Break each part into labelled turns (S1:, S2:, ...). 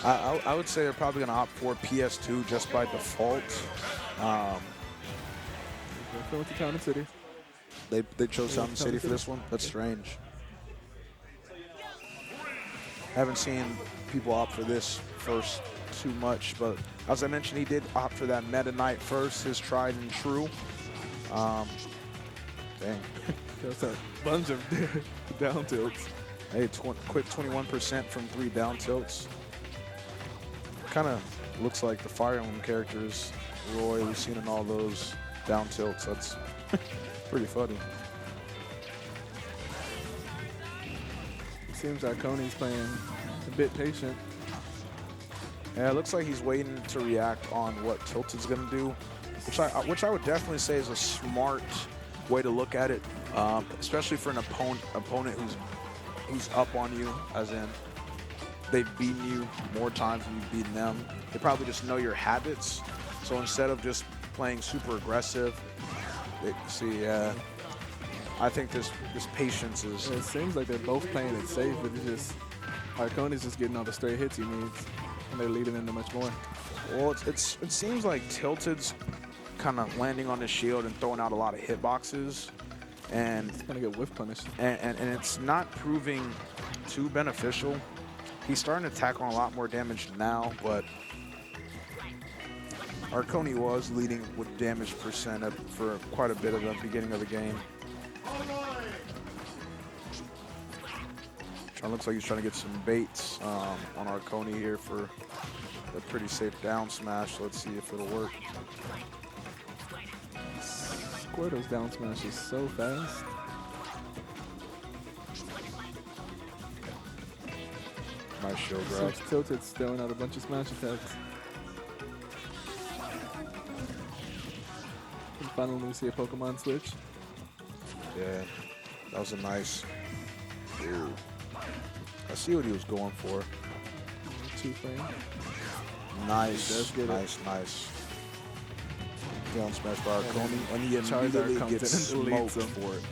S1: I would say they're probably going to opt for PS2 just by default.
S2: Going to Town and City.
S1: They chose Sound City for this one? That's strange. Haven't seen people opt for this first too much, but as I mentioned, he did opt for that MetaKnight first, his tried and true. Dang.
S2: That's a bunch of down tilts.
S1: Hey, quick 21% from 3 down tilts. Kind of looks like the Fire Emblem characters, Roy, we've seen in all those down tilts. That's pretty funny.
S2: It seems Arconi's playing a bit patient.
S1: Yeah, it looks like he's waiting to react on what Tilted's going to do, which I would definitely say is a smart way to look at it, especially for an opponent who's up on you, as in they've beaten you more times than you've beaten them. They probably just know your habits, so instead of just playing super aggressive, I think this patience is...
S2: It seems like they're both playing it safe, but it's just Arconi's just getting all the straight hits he needs, and they're leading into much more.
S1: Well, it seems like Tilted's kind of landing on his shield and throwing out a lot of hitboxes, and
S2: it's gonna get whiff punished.
S1: And it's not proving too beneficial. He's starting to tack on a lot more damage now, but Arconi was leading with damage percent for quite a bit of the beginning of the game. Looks like he's trying to get some baits on Arconi here for a pretty safe down smash. Let's see if it'll work.
S2: Squirtle's down smash is so fast.
S1: Nice shield grab.
S2: Tilted's throwing out a bunch of smash attacks. And finally we see a Pokemon switch.
S1: Yeah, that was a nice... Ew. I see what he was going for.
S2: 2-frame.
S1: Nice, nice. Down smash by Arconi, and he immediately gets smoked for it.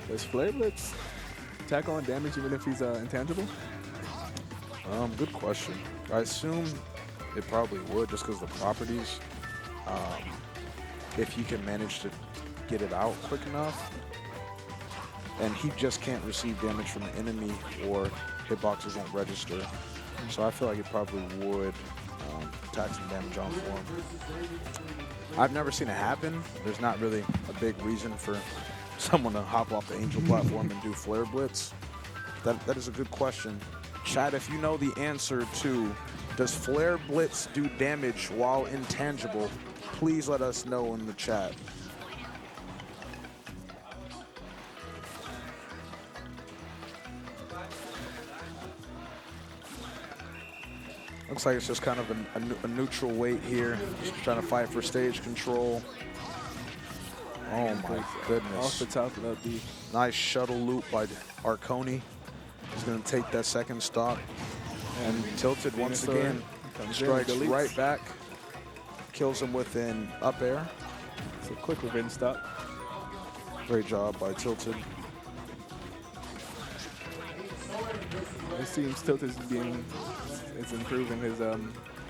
S2: Does Flare Blitz tack on damage even if he's intangible?
S1: Good question. I assume it probably would, just because of the properties. If you can manage to get it out quick enough, and he just can't receive damage from the enemy, or hitboxes won't register. So I feel like it probably would tack some damage on for him. I've never seen it happen. There's not really a big reason for someone to hop off the Angel platform and do Flare Blitz. That is a good question. Chat, if you know the answer to, does Flare Blitz do damage while intangible, please let us know in the chat. Looks like it's just kind of a neutral weight here, just trying to fight for stage control. Oh my goodness.
S2: Off the top of that beat.
S1: Nice shuttle loop by Arconi. He's going to take that second stock. And Tilted once again strikes right back. Kills him with an up air.
S2: It's a quick revenge stop.
S1: Great job by Tilted.
S2: It seems Tilted's game is improving his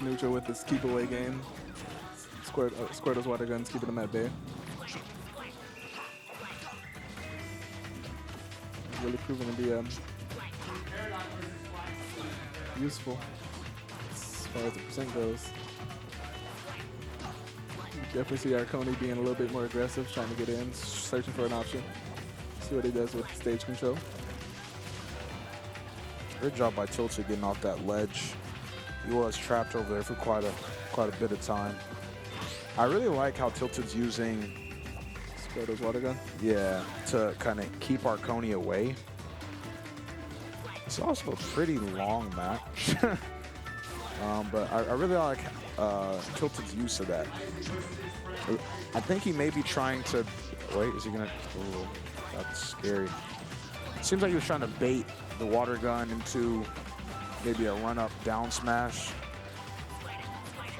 S2: neutral with his keep away game. Squirtle's water guns keeping him at bay. Really proving to be useful as far as the percent goes. You definitely see Arconi being a little bit more aggressive, trying to get in, searching for an option. See what he does with stage control.
S1: Good job by Tilted getting off that ledge. He was trapped over there for quite a bit of time. I really like how Tilted's using
S2: Squirtle's water gun.
S1: Yeah, to kind of keep Arconi away. It's also a pretty long match. But I really like Tilted's use of that. I think he may be trying to... Wait, is he going to... Oh, that's scary. It seems like he was trying to bait the water gun into maybe a run-up down smash.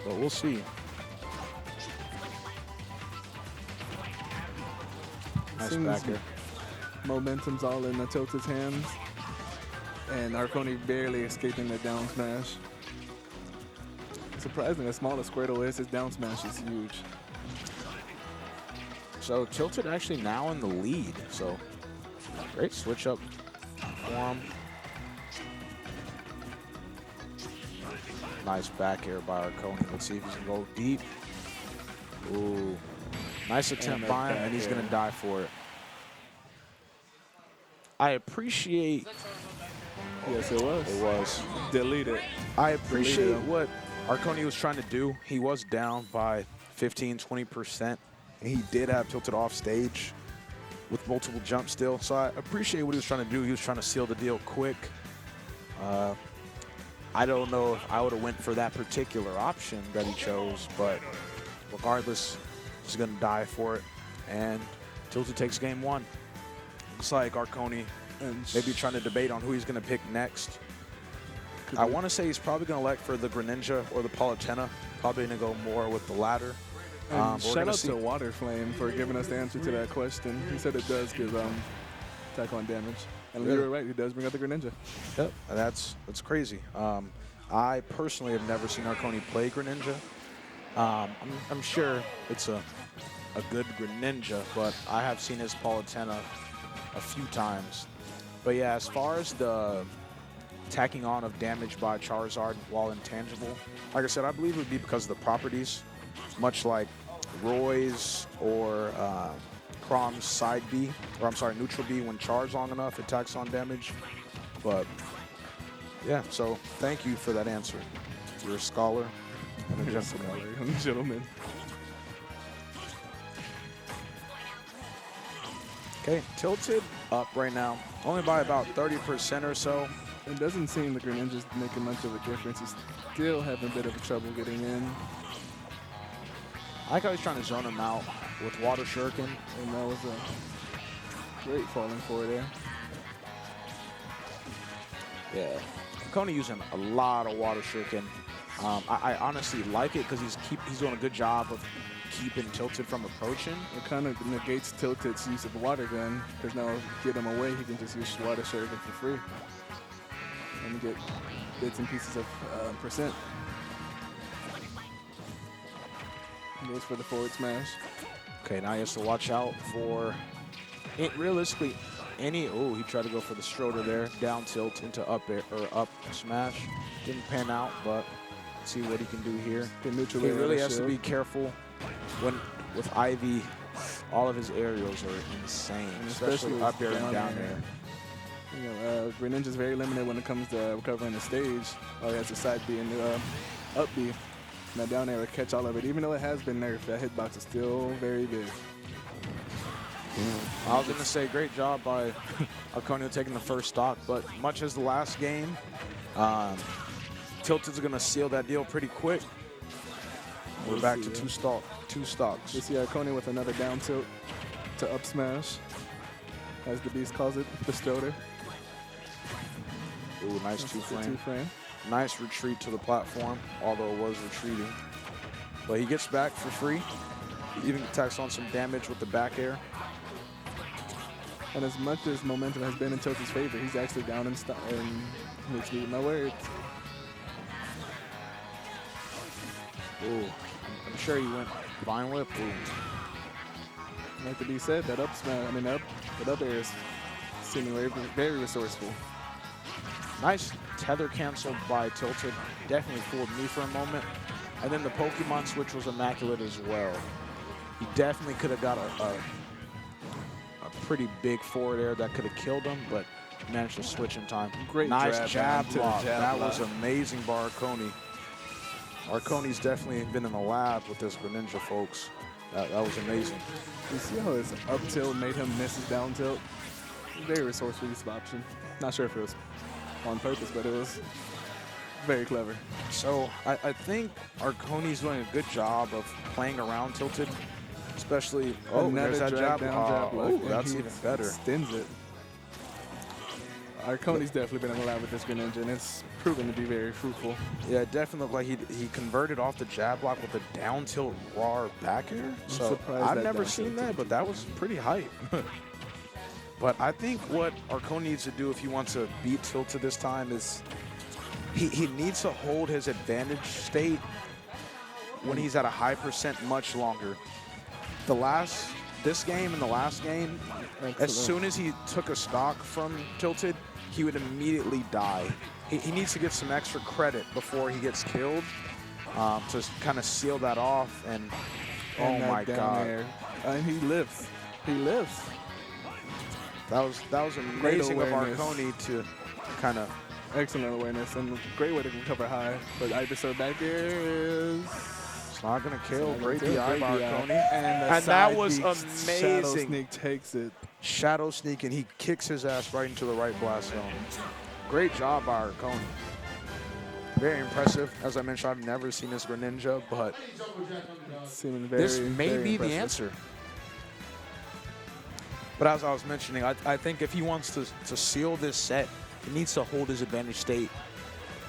S1: but we'll see. Nice
S2: Seems
S1: back here.
S2: Momentum's all in the Tilted's hands, and Arconi barely escaping the down smash. Surprisingly, as small as Squirtle is, his down smash is huge.
S1: So Tilted actually now in the lead. So great switch up for him. Nice back air by Arconi. Let's see if he can go deep. Ooh. Nice attempt by him, and he's going to die for it. I appreciate...
S2: Yes, it was.
S1: It was.
S2: Delete it.
S1: I appreciate what Arconi was trying to do. He was down by 15, 20%. And he did have Tilted off stage with multiple jumps still. So I appreciate what he was trying to do. He was trying to seal the deal quick. I don't know if I would have went for that particular option that he chose, but regardless, he's going to die for it. And Tilted takes game one. Looks like Arconi maybe trying to debate on who he's going to pick next. I want to say he's probably going to elect for the Greninja or the Palutena. Probably going to go more with the latter.
S2: And shout out to Water Flame for giving us the answer to that question. He said it does give attack on damage. And we were right, he does bring out the Greninja.
S1: Yep, that's crazy. I personally have never seen Arconi play Greninja. I'm sure it's a good Greninja, but I have seen his Palutena a few times. But yeah, as far as the tacking on of damage by Charizard while intangible, like I said, I believe it would be because of the properties, much like Roy's or Crom's side B, or I'm sorry, neutral B when charged long enough, it tacks on damage. But yeah, so thank you for that answer. You're a scholar and a gentleman. Okay, Tilted up right now, only by about 30% or so.
S2: It doesn't seem the Greninja's making much of a difference. He's still having a bit of trouble getting in.
S1: I like how he's trying to zone him out with Water Shuriken.
S2: And that was a great falling forward there.
S1: Yeah. Arconi using a lot of Water Shuriken. I honestly like it because he's doing a good job of keeping Tilted from approaching.
S2: It kind of negates Tilted's use of Water Gun, because now get him away, he can just use Water Shuriken for free. And get bits and pieces of percent. Goes for the forward smash.
S1: Okay, now he has to watch out for realistically any. Oh, he tried to go for the Stroder there, down tilt into up air or up smash. Didn't pan out, but let's see what he can do here. He really has to be careful when with Ivy. All of his aerials are insane, especially up air and down air.
S2: You know, Greninja's very limited when it comes to recovering the stage. All he has is side B and up B. Now down air will catch all of it. Even though it has been nerfed, that hitbox is still very big.
S1: I was going to say, great job by Arconi taking the first stock, but much as the last game, Tilted's going to seal that deal pretty quick. We're back to two stocks.
S2: You see Arconi with another down tilt to up smash, as the Beast calls it, the Stroder.
S1: Ooh, nice two-frame. Nice retreat to the platform, although it was retreating. But he gets back for free. He even attacks on some damage with the back air.
S2: And as much as momentum has been in Tilted's favor, he's actually down in HP. No worries.
S1: Ooh, I'm sure he went Vine Whip. Ooh.
S2: Like the B said, that up smash, that up air is seemingly very resourceful.
S1: Nice tether cancel by Tilted. Definitely fooled me for a moment. And then the Pokemon switch was immaculate as well. He definitely could have got a pretty big forward air that could have killed him, but managed to switch in time.
S2: Great
S1: nice jab block. That
S2: block.
S1: was amazing by Arconi. Arconi's definitely been in the lab with this Greninja, folks. That was amazing.
S2: You see how his up tilt made him miss his down tilt? Very resourceful use of option. Not sure if it was on purpose, but it was very clever.
S1: So I think Arconi's doing a good job of playing around Tilted, especially there's that jab block. Oh, that's even better.
S2: Extends it. Arconi's definitely been alive with this Greninja, and it's proven to be very fruitful.
S1: Yeah, it definitely looked like he converted off the jab block with a down tilt raw back air. So
S2: surprised
S1: I've
S2: that
S1: never
S2: down
S1: seen
S2: tilt
S1: that,
S2: took
S1: but that was pretty hype. But I think what Arconi needs to do if he wants to beat Tilted this time is he needs to hold his advantage state when he's at a high percent much longer. This game and the last game, as soon as he took a stock from Tilted, he would immediately die. He needs to get some extra credit before he gets killed to kind of seal that off. And oh my God.
S2: And he lives. He lives.
S1: That was amazing of Arconi to kind of.
S2: Excellent awareness and great way to recover high. But Ibersaur back air is
S1: not going to kill. Great DI by Arconi.
S2: And
S1: that was
S2: Shadow
S1: amazing.
S2: Sneak takes it.
S1: Shadow Sneak, and he kicks his ass right into the right blast zone. Great job by Arconi. Very impressive. As I mentioned, I've never seen this Greninja, but this may be the answer. But as I was mentioning, I think if he wants to seal this set, he needs to hold his advantage state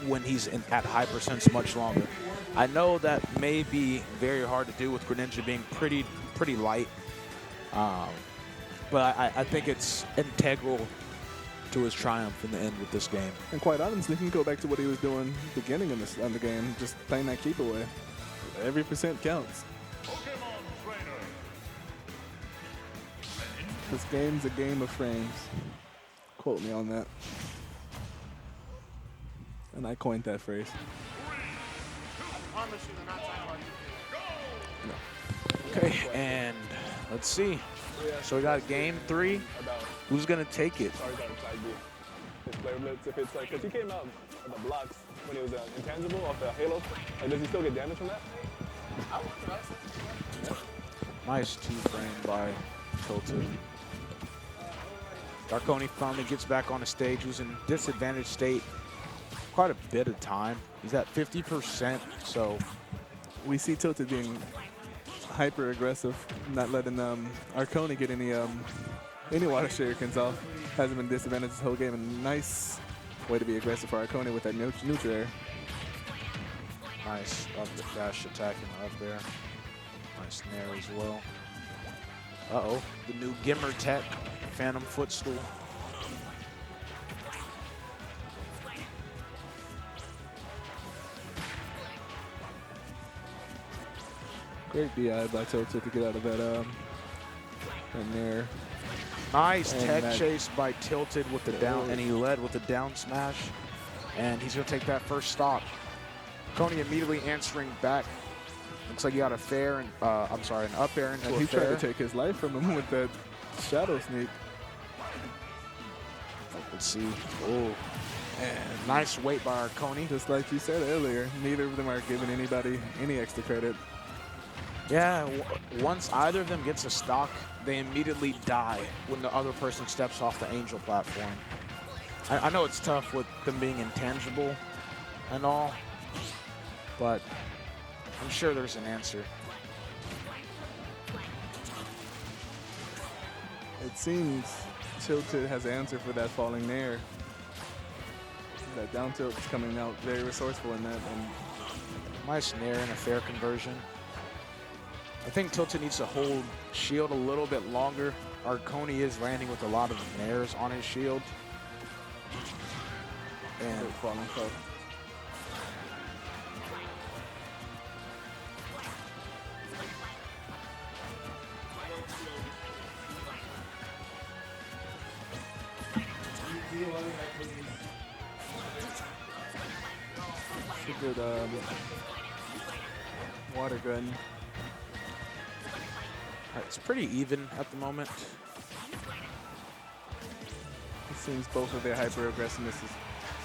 S1: when he's at high percents much longer. I know that may be very hard to do with Greninja being pretty light, but I think it's integral to his triumph in the end with this game.
S2: And quite honestly, he can go back to what he was doing beginning in the game, just playing that keep away. Every percent counts. This game's a game of frames. Quote me on that. And I coined that phrase.
S1: Okay, and let's see. So we got game 3. Who's gonna take it?
S3: If it's like, because he came out of the blocks when he was intangible off the Halo, like, does he still get damage from that?
S1: Nice 2-frame by Tilted. Arconi finally gets back on the stage. He was in disadvantaged state quite a bit of time. He's at 50%, so
S2: we see Tilted being hyper aggressive, not letting Arconi get any water shurikens off. Hasn't been disadvantaged this whole game. A nice way to be aggressive for Arconi with that neutral air.
S1: Nice up the dash attacking up there. Nice nair as well. Uh-oh, the new Gimmer tech, Phantom Footstool.
S2: Great DI by Tilted to get out of that nair.
S1: Nice tech chase by Tilted with the down, and he led with the down smash. And he's gonna take that first stock. Arconi immediately answering back. Looks like he got a fair and I'm sorry, an up air into
S2: and
S1: a
S2: he
S1: fair.
S2: tried to take his life from him with that Shadow Sneak.
S1: Let's see. Oh, and nice weight by Arconi.
S2: Just like you said earlier, neither of them are giving anybody any extra credit.
S1: Yeah, once either of them gets a stock, they immediately die when the other person steps off the Angel platform. I know it's tough with them being intangible and all, but I'm sure there's an answer.
S2: It seems Tilted has an answer for that falling nair. That down tilt is coming out very resourceful in that. And
S1: nice nair and a fair conversion. I think Tilted needs to hold shield a little bit longer. Arconi is landing with a lot of nairs on his shield. And
S2: falling close. It's a good water gun.
S1: It's pretty even at the moment.
S2: It seems both of their hyper aggressiveness is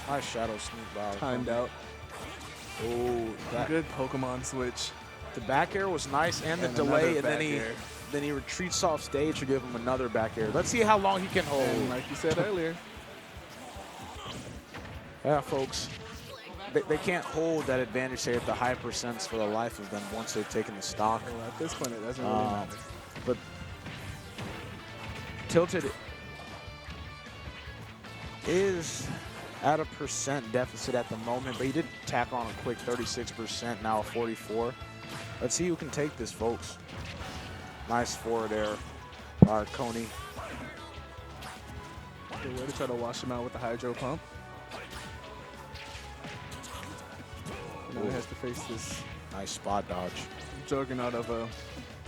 S1: nice Shadow Sneak by
S2: timed out.
S1: Oh, that
S2: good Pokemon switch.
S1: The back air was nice, and the delay, and then he retreats off stage to give him another back air. Let's see how long he can hold.
S2: And like you said earlier.
S1: Yeah, folks. They can't hold that advantage say at the high percents for the life of them once they've taken the stock.
S2: Well, at this point, it doesn't really matter.
S1: But Tilted, is at a percent deficit at the moment, but he did tack on a quick 36%, now a 44. Let's see who can take this, folks. Nice forward air by Arconi.
S2: Good way to try to wash him out with the hydro pump. Now he has to face this
S1: Nice spot dodge.
S2: juggernaut of a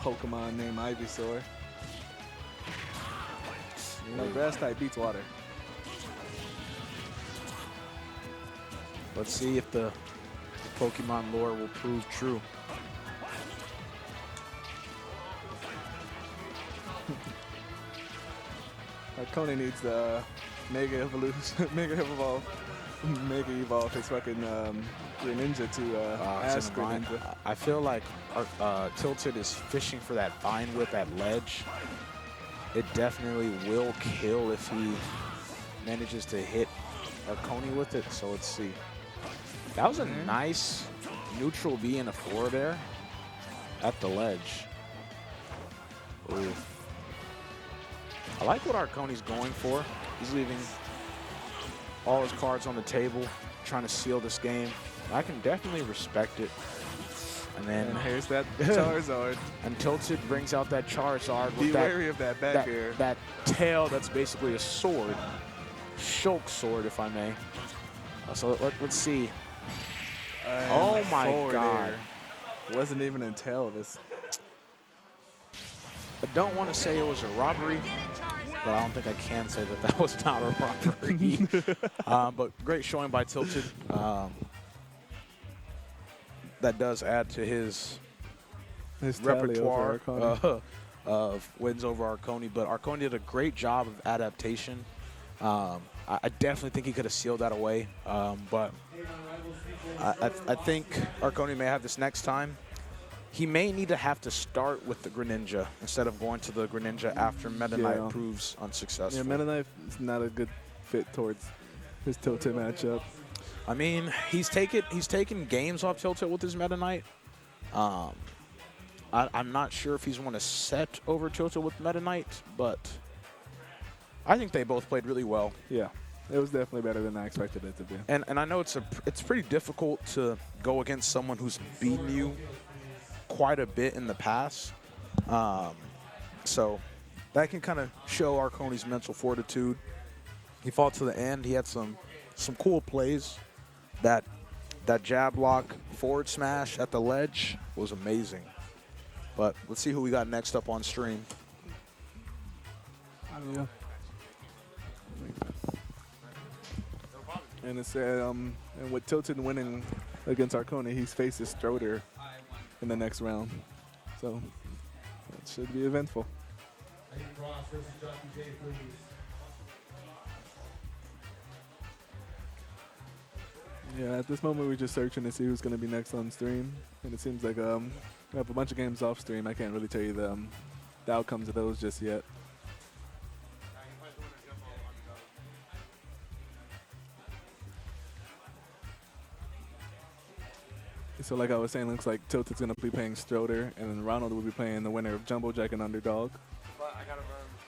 S2: Pokemon named Ivysaur. You know, grass type beats water.
S1: Let's see if the Pokemon lore will prove true.
S2: Arconi needs the Mega Evolution, Mega Evolve his fucking Greninja to
S1: It's
S2: ask
S1: in a vine.
S2: Greninja.
S1: I feel like Tilted is fishing for that vine whip at ledge. It definitely will kill if he manages to hit Arconi with it, so let's see. That was a nice neutral B and a forward air at the ledge. Ooh. I like what Arconi's going for. He's leaving all his cards on the table, trying to seal this game. I can definitely respect it. And then
S2: And here's that Charizard.
S1: and Tilted brings out that Charizard
S2: Be
S1: with that,
S2: wary of that back air.
S1: that tail that's basically a sword. Shulk sword, if I may. So let's see.
S2: And
S1: Oh my
S2: forward
S1: God.
S2: air. Wasn't even in tail this.
S1: I don't want to say it was a robbery, but I don't think I can say that that was not a robbery. But great showing by Tilted. That does add to his
S2: His tally over
S1: repertoire
S2: Arconi.
S1: of wins over Arconi, but Arconi did a great job of adaptation. I definitely think he could have sealed that away, but I think Arconi may have this next time. He may need to have to start with the Greninja instead of going to the Greninja after MetaKnight
S2: Yeah.
S1: proves unsuccessful.
S2: Yeah, MetaKnight is not a good fit towards his Tilted matchup.
S1: I mean, he's taken games off Tilted with his MetaKnight. I'm not sure if he's won a set over Tilted with MetaKnight, but I think they both played really well.
S2: Yeah, it was definitely better than I expected it to be.
S1: And I know it's pretty difficult to go against someone who's beaten you quite a bit in the past. So that can kind of show Arconi's mental fortitude. He fought to the end. He had some cool plays. That jab lock forward smash at the ledge was amazing. But let's see who we got next up on stream.
S2: Yeah. And it's and with Tilted winning against Arconi, he faces Stroder in the next round. So it should be eventful. Yeah, at this moment we're just searching to see who's going to be next on stream, and it seems like we have a bunch of games off stream. I can't really tell you the outcomes of those just yet. So like I was saying, looks like Tilted's going to be playing Stroder, and then Ronald will be playing the winner of Jumbo Jack and Underdog.